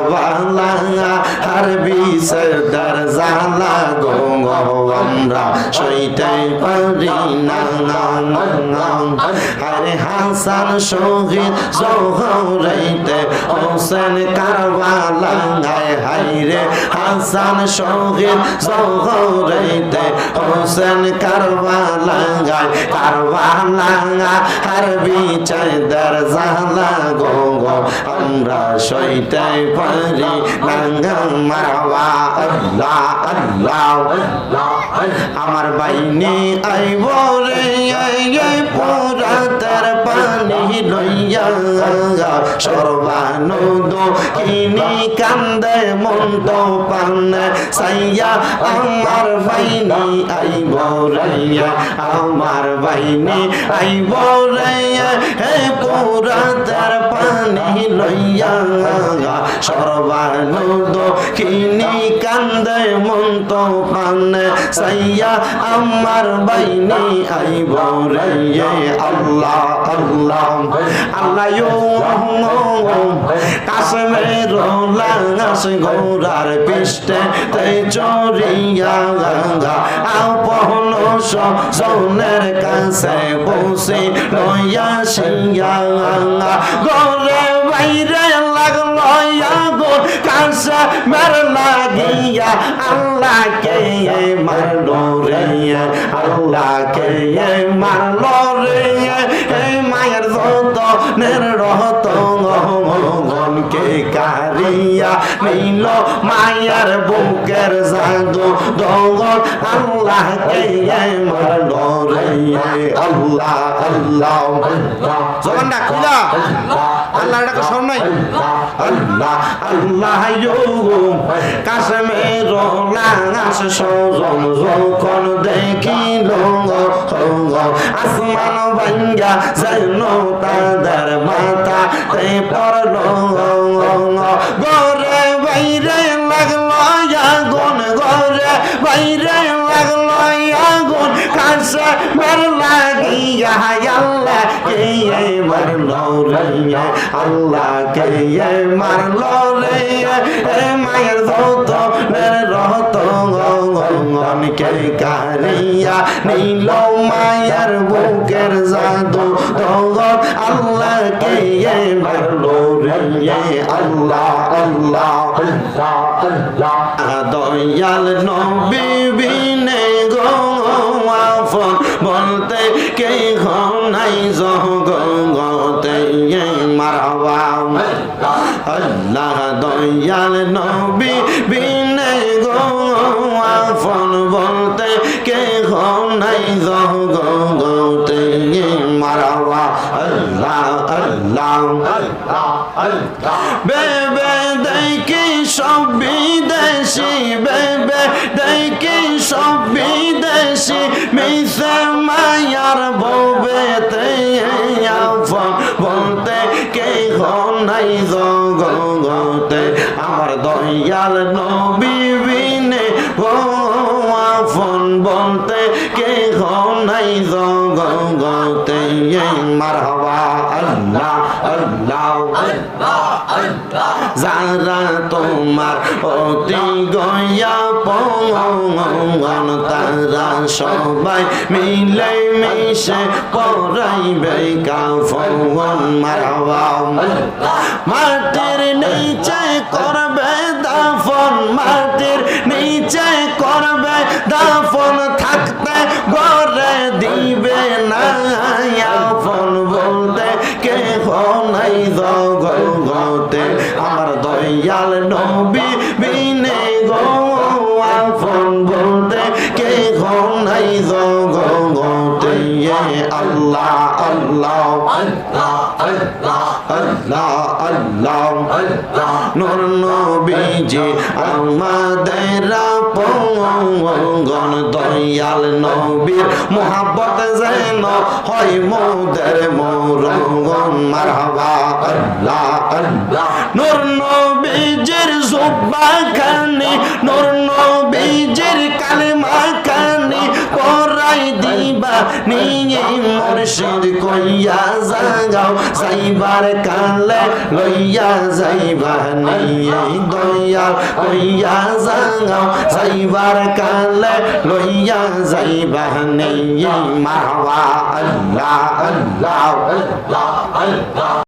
কারবালা আর বিষদার জালা গো আমরা সইতে পারি না আরে হাসান শহীদ জোহরাইতে হোসেন কারবালা হাইরে হাসান শহীদ জোহরাইতে হোসেন কারবালা কারবালা আর বিচারদার জালা গো আমরা সইতে পারি না মারওয়া আল্লাহ আল্লাহ আমার বাইনি আইব রে এই পুরাতের পানি লইয়া সর্বানন্দ কিনি কান্দে মন্ত পানে সাইয়া আমার বাইনি আইব রে আমার বাইনি আইব রে হে পুরাতের পানি লইয়া সর্বানন্দ কিনি কান্দে মন্ত পানে সাইয়া আমার বাইনি আইব রে আল্লাহ আল্লাহ আল্লাহ কাশ্মীর লাঙাস গোরার পৃষ্ঠে তে চরিয়া আপন সনের কাছে বসে লইয়া শিয়া গোরে বাইরে লাগলো গো কাছে মের লাগিয়া আল্লাহকে মারলো রে আল্লাহকে মারলো রে মায়ের যত নিরহত মনকে কারিয়া নিল মায়ের বুকের জাদু দগল আল্লাহকে মারলো রে আল্লাহ আল্লাহ জবান ডাক খুলা আল্লাহ ডাক শোন নাই আল্লাহ আল্লাহ কাশ্মীর লাঙাস সজন যখন দেখিল আসমান ভাঙ্গা যেন তাদের মাথা তে পড়ল গরে বাইরে লাগলো আগুন গরে বাইরে লাগলো আগুন কাছে মার লাগিয়া আল্লাহ কে মারলো রে আল্লাহ কে মারলো রে মায়ের যত রহত মনকে কারিয়া নিল মায়ের বুকের জাদু দগত আল্লাহ কে মারলো রে আল্লাহ আল্লাহ দয়াল নবী বিনে গো আপন বলতে কে নাই জগতে মারওয়া আল্লাহ দয়াল নবী বিনে গো আপন বলতে কে নাই জগতে মারওয়া আল্লাহ আল্লাহ বেবে দেখি সব বিদেশি বেবে দেখি সব বিদেশি মিশে মায়ার ববেতে আপন বলতে কে নাই জগতে আমার দয়াল নবী বিনে গো আপন বলতে কে নাই জগতে মারহাবা আল্লাহ আল্লাহ যারা তোমার অতি গয়া পঙ্গন তারা সবাই মিলে মিশে পড়াইবে কাফন মারহাবা মাটির নিচে করবে দাফন মাটির নিচে করবে দাফন থাকতে ঘরে দিবে না আপন বলতে কে নাই জগতে আমার দয়াল নবী বিনে গো আপন বলতে কে নাই জগতে আল্লাহ আল্লাহ আল্লাহ আল্লাহ নূর নবীজি আমাদের আপন দয়াল নবীর মোহাব্বত যেন হয় মোদের মরণ মারহাবা আল্লাহ আল্লাহ নূর নবীজির জুব্বা খানি নূর নবীজির কালেমা খানি পরাই দিবা নিয়ে মুর্শিদ কইয়া যাও যাইবার কালে লইয়া যাইবা নিয়ে দয়াল কইয়া যাও যাইবার কালে লইয়া যাইবা নিয়ে মারহাবা আল্লাহ আল্লাহ আল্লাহ আল্লাহ